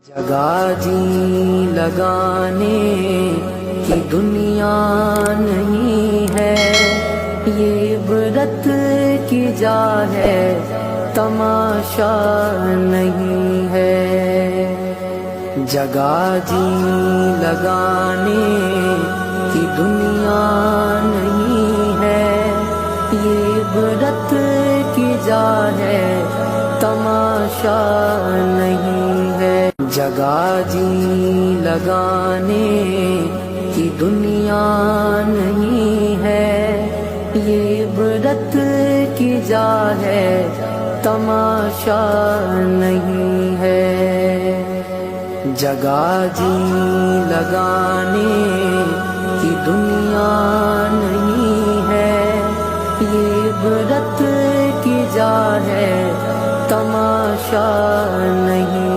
جگہ جی لگانے کی دنیا نہیں ہے، یہ عبرت کی جا ہے، تماشا نہیں ہے۔ جگہ جی لگانے کی دنیا نہیں ہے، یہ عبرت کی جا ہے، تماشا نہیں ہے۔ جگہ جی لگانے کی دنیا نہیں ہے، یہ عبرت کی جا ہے، تماشا نہیں ہے۔ جگہ جی لگانے کی دنیا نہیں ہے، یہ عبرت کی جا ہے، تماشا نہیں